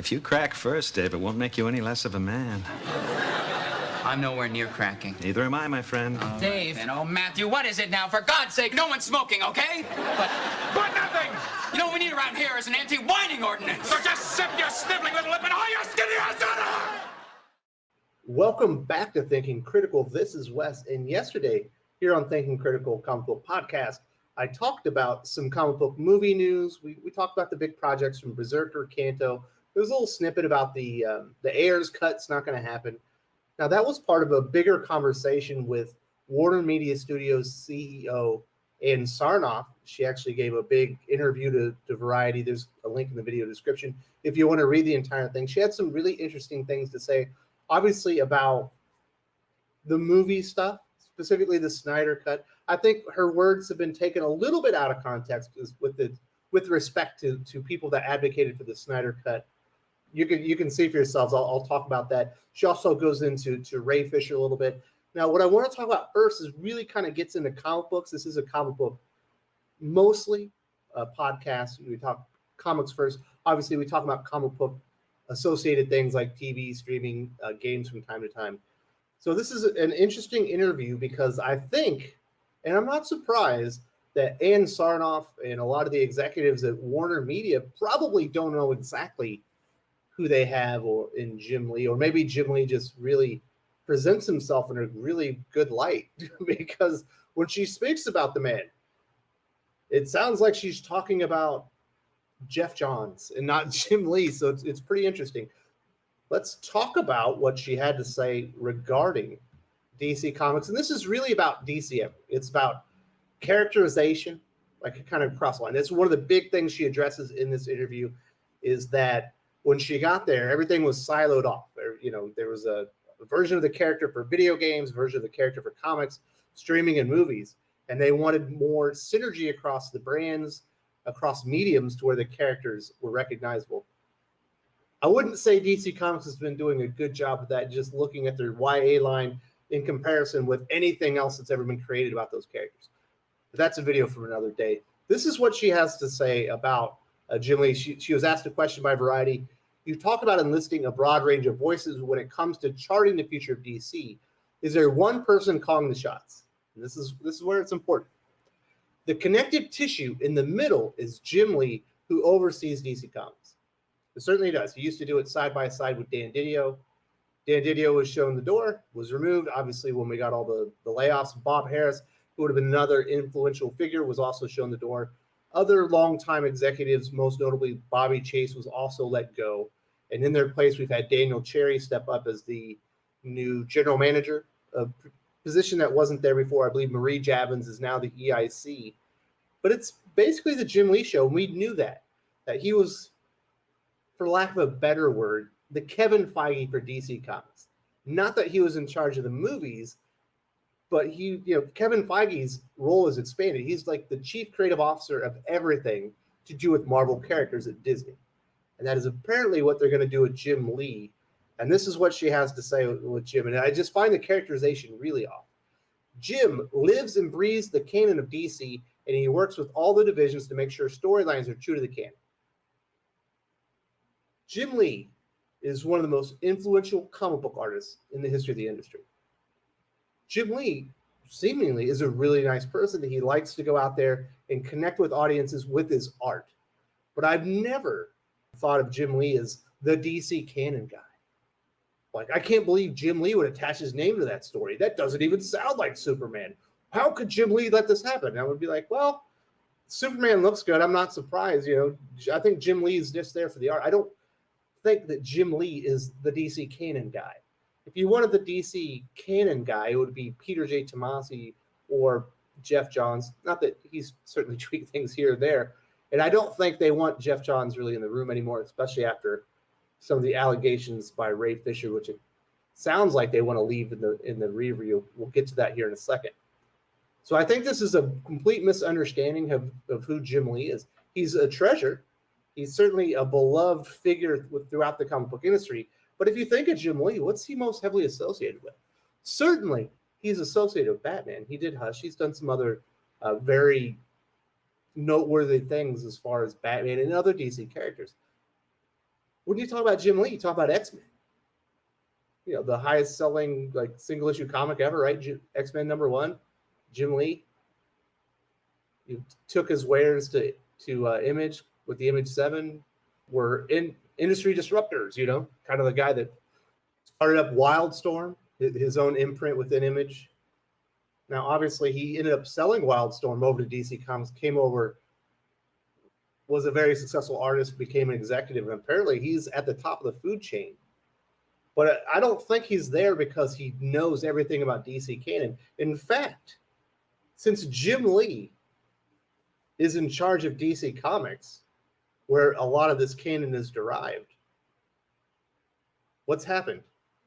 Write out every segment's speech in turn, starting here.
If you crack first, Dave, it won't make you any less of a man. I'm nowhere near cracking. Neither am I, my friend. Dave. And oh, Matthew, what is it now? For God's sake, no one's smoking, okay? But nothing! You know what we need around here is an anti-whining ordinance. So just sip your sniveling little lip and all your skinny ass out of. Welcome back to Thinking Critical. This is Wes, and yesterday here on Thinking Critical Comic Book Podcast, I talked about some comic book movie news. We talked about the big projects from Berserker, Kanto. There was a little snippet about the Ayers cut's not going to happen. Now, that was part of a bigger conversation with WarnerMedia Studios CEO Ann Sarnoff. She actually gave a big interview to Variety. There's a link in the video description if you want to read the entire thing. She had some really interesting things to say, obviously, about the movie stuff, specifically the Snydercut. I think her words have been taken a little bit out of context with respect to people that advocated for the Snydercut. You can see for yourselves. I'll talk about that. She also goes into Ray Fisher a little bit. Now, what I want to talk about first is really kind of gets into comic books. This is a comic book, mostly a podcast. We talk comics first. Obviously, we talk about comic book associated things like TV, streaming, games from time to time. So this is an interesting interview because I think, and I'm not surprised, that Ann Sarnoff and a lot of the executives at WarnerMedia probably don't know exactly who they have in Jim Lee, or maybe Jim Lee just really presents himself in a really good light because when she speaks about the man, it sounds like she's talking about Jeff Johns and not Jim Lee. So it's pretty interesting. Let's talk about what she had to say regarding DC Comics. And this is really about DC. It's about characterization, like kind of cross line. That's one of the big things she addresses in this interview is that when she got there, everything was siloed off. There was a version of the character for video games, a version of the character for comics, streaming, and movies. And they wanted more synergy across the brands, across mediums to where the characters were recognizable. I wouldn't say DC Comics has been doing a good job of that, just looking at their YA line in comparison with anything else that's ever been created about those characters. But that's a video from another day. This is what she has to say about Jim Lee. She was asked a question by Variety. You talk about enlisting a broad range of voices when it comes to charting the future of DC. Is there one person calling the shots? And this is where it's important. The connective tissue in the middle is Jim Lee, who oversees DC Comics. It certainly does. He used to do it side by side with Dan Didio. Dan Didio was shown the door, was removed. Obviously, when we got all the layoffs, Bob Harris, who would have been another influential figure, was also shown the door. Other longtime executives, most notably Bobby Chase, was also let go. And in their place, we've had Daniel Cherry step up as the new general manager, a position that wasn't there before. I believe Marie Javins is now the EIC. But it's basically the Jim Lee show. We knew that he was, for lack of a better word, the Kevin Feige for DC Comics. Not that he was in charge of the movies, but Kevin Feige's role is expanded. He's like the chief creative officer of everything to do with Marvel characters at Disney. And that is apparently what they're going to do with Jim Lee. And this is what she has to say with Jim. And I just find the characterization really off. Jim lives and breathes the canon of DC, and he works with all the divisions to make sure storylines are true to the canon. Jim Lee is one of the most influential comic book artists in the history of the industry. Jim Lee seemingly is a really nice person. He likes to go out there and connect with audiences with his art. But I've never thought of Jim Lee as the DC canon guy. Like, I can't believe Jim Lee would attach his name to that story. That doesn't even sound like Superman. How could Jim Lee let this happen? And I would be like, well, Superman looks good. I'm not surprised. I think Jim Lee is just there for the art. I don't think that Jim Lee is the DC canon guy. If you wanted the DC canon guy, it would be Peter J. Tomasi or Jeff Johns. Not that he's certainly tweaked things here and there. And I don't think they want Jeff Johns really in the room anymore, especially after some of the allegations by Ray Fisher, which it sounds like they want to leave in the review. We'll get to that here in a second. So I think this is a complete misunderstanding of who Jim Lee is. He's a treasure. He's certainly a beloved figure throughout the comic book industry. But if you think of Jim Lee, what's he most heavily associated with? Certainly, he's associated with Batman. He did Hush. He's done some other very noteworthy things as far as Batman and other DC characters. when you talk about Jim Lee, you talk about X-Men. You know, the highest selling like single issue comic ever, right? X-Men #1, Jim Lee. You took his wares to Image with the Image 7, were in industry disruptors, you know, kind of the guy that started up Wildstorm, his own imprint within Image. Now, obviously, he ended up selling Wildstorm over to DC Comics, came over, was a very successful artist, became an executive, and apparently he's at the top of the food chain. But I don't think he's there because he knows everything about DC canon. In fact, since Jim Lee is in charge of DC Comics, where a lot of this canon is derived, what's happened?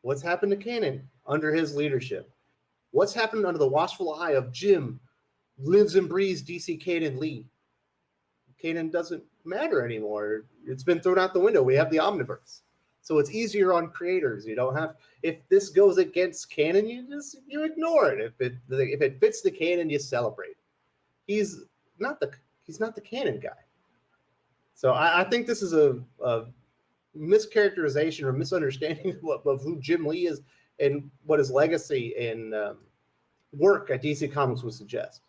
What's happened to canon under his leadership? What's happened under the watchful eye of Jim, lives and breathes DC canon Lee? Canon doesn't matter anymore. It's been thrown out the window. We have the Omniverse. So it's easier on creators. You don't have, if this goes against canon, you ignore it. If it fits the canon, you celebrate. He's not the canon guy. So I think this is a mischaracterization or misunderstanding of who Jim Lee is and what his legacy and work at DC Comics would suggest.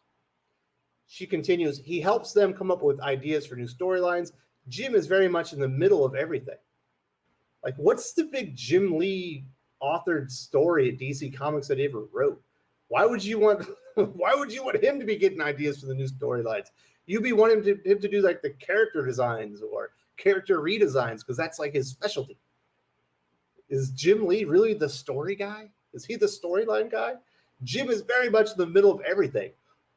She continues, he helps them come up with ideas for new storylines. Jim is very much in the middle of everything. Like, what's the big Jim Lee authored story at DC Comics that he ever wrote? Why would you want him to be getting ideas for the new storylines? You'd be wanting him to do like the character designs or character redesigns, because that's like his specialty. Is Jim Lee really the story guy? Is he the storyline guy? Jim is very much in the middle of everything.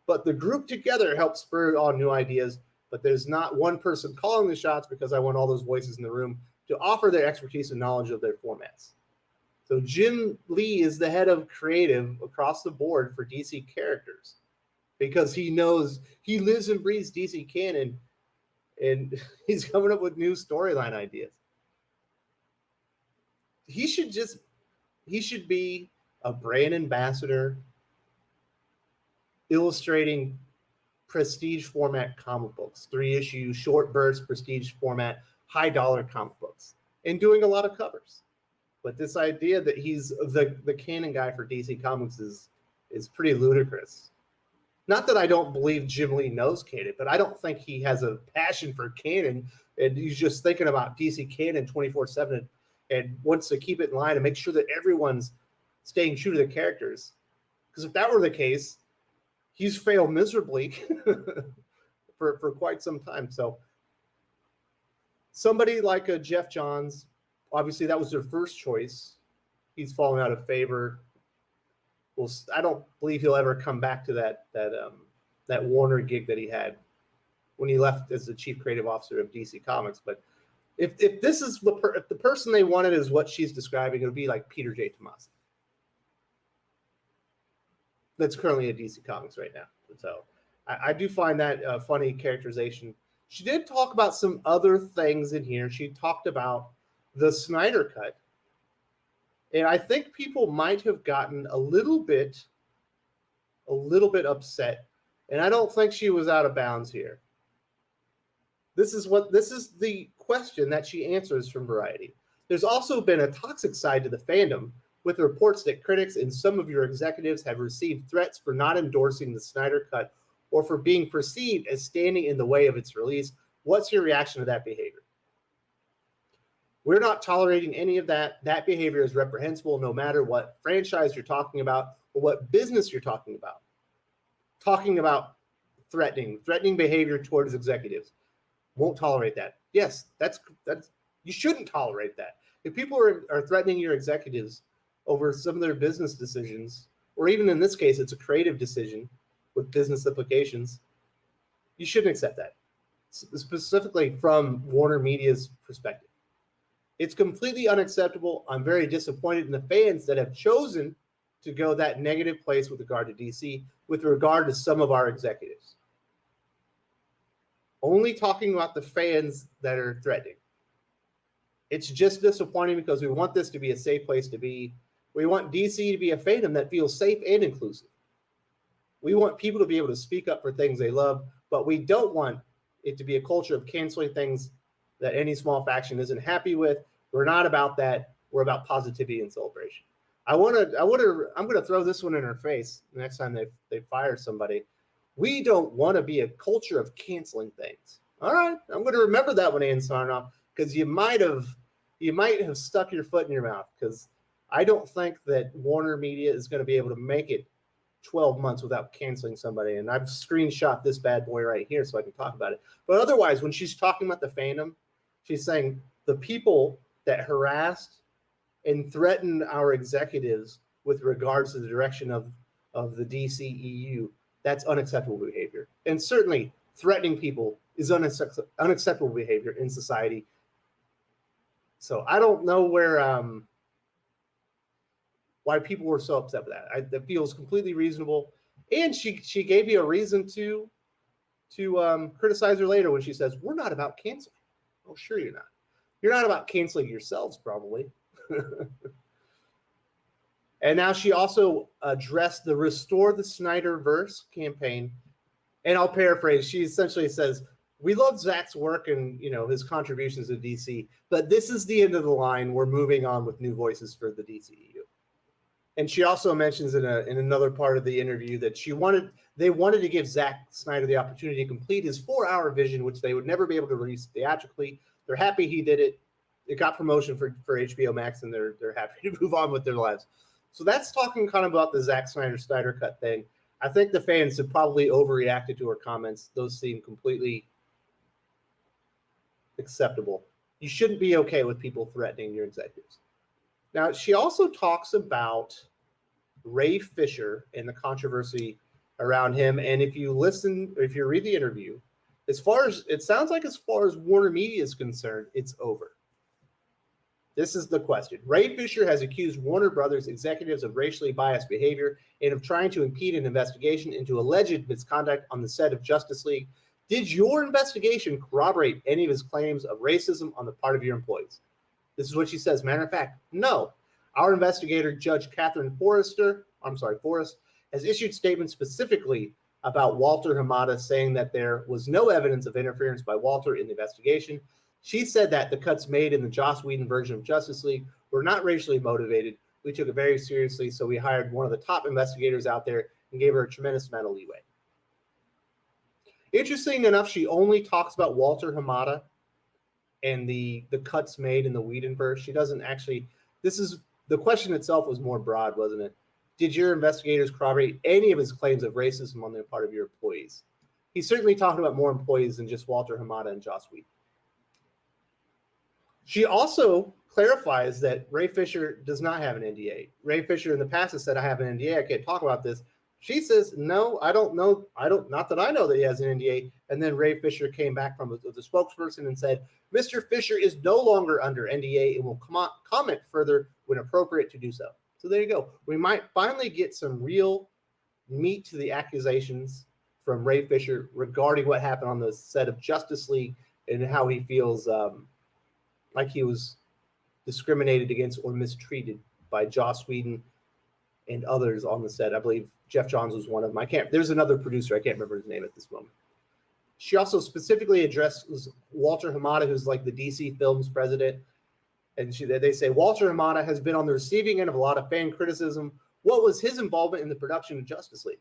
But the group together helps spur on new ideas, but there's not one person calling the shots, because I want all those voices in the room to offer their expertise and knowledge of their formats. So Jim Lee is the head of creative across the board for DC characters, because he knows, he lives and breathes DC canon, and he's coming up with new storyline ideas. He should be a brand ambassador, illustrating prestige format comic books, 3-issue, short burst, prestige format, high dollar comic books, and doing a lot of covers. But this idea that he's the canon guy for DC Comics is pretty ludicrous. Not that I don't believe Jim Lee knows canon, but I don't think he has a passion for canon, and he's just thinking about DC canon 24/7 and wants to keep it in line and make sure that everyone's staying true to the characters. Because if that were the case, he's failed miserably for quite some time. So somebody like a Jeff Johns, obviously that was their first choice. He's fallen out of favor. Well, I don't believe he'll ever come back to that Warner gig that he had when he left as the chief creative officer of DC Comics. But if this is if the person they wanted is what she's describing, it would be like Peter J. Tomasi. That's currently at DC Comics right now. So I do find that a funny characterization. She did talk about some other things in here. She talked about the Snydercut. And I think people might have gotten a little bit upset. And I don't think she was out of bounds here. This is the question that she answers from Variety. There's also been a toxic side to the fandom, with reports that critics and some of your executives have received threats for not endorsing the Snyder Cut or for being perceived as standing in the way of its release. What's your reaction to that behavior? We're not tolerating any of that. That behavior is reprehensible no matter what franchise you're talking about or what business you're talking about. Talking about threatening behavior towards executives. Won't tolerate that. Yes, that's you shouldn't tolerate that. If people are threatening your executives over some of their business decisions, or even in this case, it's a creative decision with business implications, you shouldn't accept that, specifically from WarnerMedia's perspective. It's completely unacceptable. I'm very disappointed in the fans that have chosen to go that negative place with regard to DC, with regard to some of our executives. Only talking about the fans that are threatening. It's just disappointing because we want this to be a safe place to be. We want DC to be a fandom that feels safe and inclusive. We want people to be able to speak up for things they love, but we don't want it to be a culture of canceling things that any small faction isn't happy with. We're not about that. We're about positivity and celebration. I'm going to throw this one in her face the next time they fire somebody. We don't want to be a culture of canceling things. All right, I'm going to remember that one, Ann Sarnoff, because you might have stuck your foot in your mouth, because I don't think that WarnerMedia is going to be able to make it 12 months without canceling somebody. And I've screenshot this bad boy right here so I can talk about it. But otherwise, when she's talking about the fandom, she's saying the people that harassed and threatened our executives with regards to the direction of the DCEU, that's unacceptable behavior. And certainly threatening people is unacceptable behavior in society. So I don't know why people were so upset with that. That feels completely reasonable. And she gave you a reason to criticize her later when she says, we're not about canceling. Oh, sure you're not. You're not about canceling yourselves, probably. And now she also addressed the Restore the Snyderverse campaign. And I'll paraphrase. She essentially says, we love Zack's work and his contributions to DC, but this is the end of the line. We're moving on with new voices for the DCEU. And she also mentions in another part of the interview that they wanted to give Zack Snyder the opportunity to complete his 4-hour vision, which they would never be able to release theatrically. They're happy he did it. It got promotion for HBO Max, and they're happy to move on with their lives. So that's talking kind of about the Zack Snydercut thing. I think the fans have probably overreacted to her comments. Those seem completely acceptable. You shouldn't be okay with people threatening your executives. Now, she also talks about Ray Fisher and the controversy around him. And if you read the interview, it sounds like as far as WarnerMedia is concerned, it's over. This is the question. Ray Fisher has accused Warner Brothers executives of racially biased behavior and of trying to impede an investigation into alleged misconduct on the set of Justice League. Did your investigation corroborate any of his claims of racism on the part of your employees? This is what she says. Matter of fact, no. Our investigator, Judge Catherine Forrest, has issued statements specifically about Walter Hamada, saying that there was no evidence of interference by Walter in the investigation. She said that the cuts made in the Joss Whedon version of Justice League were not racially motivated. We took it very seriously, so we hired one of the top investigators out there and gave her a tremendous amount of leeway. Interesting enough, she only talks about Walter Hamada and the cuts made in the Whedonverse. She doesn't actually. The question itself was more broad, wasn't it? Did your investigators corroborate any of his claims of racism on the part of your employees? He's certainly talking about more employees than just Walter Hamada and Joss Whedon. She also clarifies that Ray Fisher does not have an NDA. Ray Fisher in the past has said, I have an NDA. I can't talk about this. She says, no, I don't know. Not that I know that he has an NDA. And then Ray Fisher came back from the spokesperson and said, Mr. Fisher is no longer under NDA and will comment further when appropriate to do so. So there you go. We might finally get some real meat to the accusations from Ray Fisher regarding what happened on the set of Justice League and how he feels like he was discriminated against or mistreated by Joss Whedon and others on the set. I believe Jeff Johns was one of them. There's another producer. I can't remember his name at this moment. She also specifically addresses Walter Hamada, who's like the DC Films president. And they say, Walter Hamada has been on the receiving end of a lot of fan criticism. What was his involvement in the production of Justice League?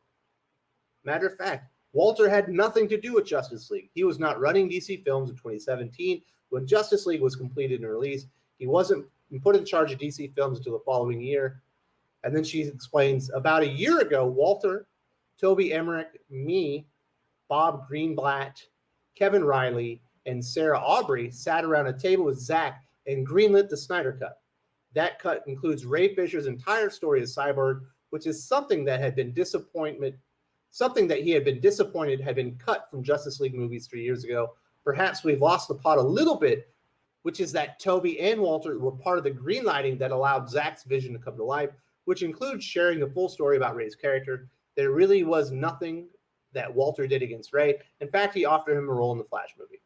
Matter of fact, Walter had nothing to do with Justice League. He was not running DC Films in 2017 when Justice League was completed and released. He wasn't put in charge of DC Films until the following year. And then she explains, about a year ago, Walter, Toby Emmerich, me, Bob Greenblatt, Kevin Riley, and Sarah Aubrey sat around a table with Zack and greenlit the Snyder Cut. That cut includes Ray Fisher's entire story of Cyborg, which is something that he had been disappointed had been cut from Justice League movies 3 years ago. Perhaps we've lost the plot a little bit, which is that Toby and Walter were part of the greenlighting that allowed Zack's vision to come to life, which includes sharing the full story about Ray's character. There really was nothing that Walter did against Ray. In fact, he offered him a role in the Flash movie.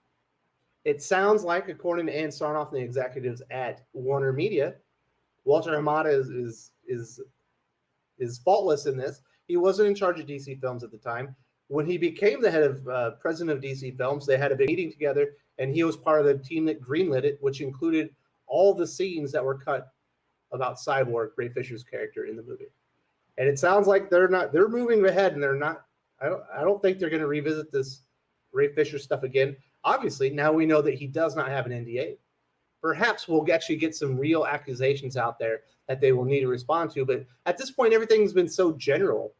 It sounds like, according to Ann Sarnoff and the executives at WarnerMedia, Walter Hamada is faultless in this. He wasn't in charge of DC Films at the time. when he became the head of president of DC Films, they had a big meeting together, and he was part of the team that greenlit it, which included all the scenes that were cut about Cyborg, Ray Fisher's character in the movie. And it sounds like they're moving ahead, and I don't think they're going to revisit this Ray Fisher stuff again. Obviously, now we know that he does not have an NDA. Perhaps we'll actually get some real accusations out there that they will need to respond to. But at this point, everything's been so general.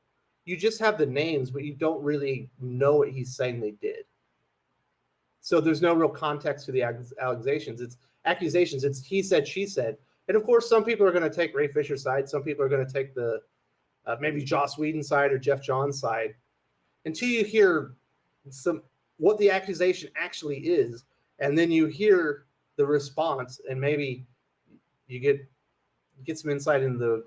You just have the names, but you don't really know what he's saying they did. So there's no real context to the accusations. It's he said, she said. And of course, some people are going to take Ray Fisher's side. Some people are going to take the maybe Joss Whedon's side or Jeff Johns' side. Until you hear what the accusation actually is, and then you hear the response, and maybe you get some insight into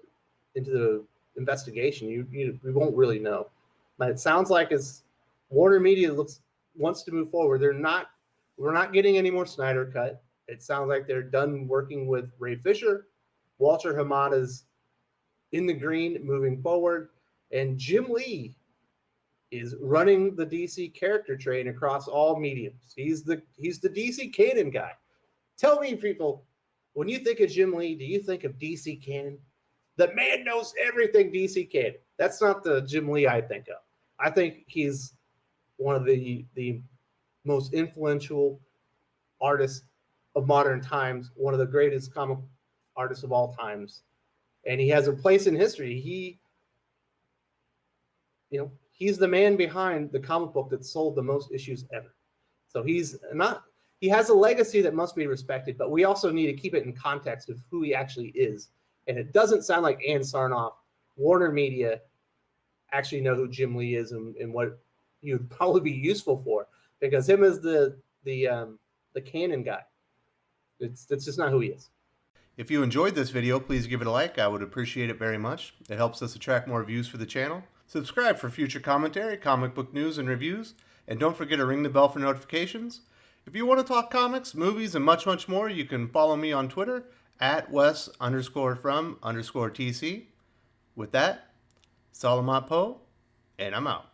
the investigation. We won't really know. But it sounds like as WarnerMedia wants to move forward, we're not getting any more Snydercut. It sounds like they're done working with Ray Fisher. Walter Hamada's in the green, moving forward, and Jim Lee is running the DC character train across all mediums. He's the DC canon guy. Tell me, people, when you think of Jim Lee, do you think of DC canon? The man knows everything DC canon. That's not the Jim Lee I think of. I think he's one of the most influential artists of modern times, one of the greatest comic artists of all times. And he has a place in history. He's the man behind the comic book that sold the most issues ever. So he has a legacy that must be respected, but we also need to keep it in context of who he actually is. And it doesn't sound like Ann Sarnoff, WarnerMedia, actually know who Jim Lee is and what he would probably be useful for, because him as the canon guy, it's just not who he is. If you enjoyed this video, please give it a like. I would appreciate it very much. It helps us attract more views for the channel. Subscribe for future commentary, comic book news, and reviews. And don't forget to ring the bell for notifications. If you want to talk comics, movies, and much, much more, you can follow me on Twitter at Wes_from_TC. With that, Salamat Po, and I'm out.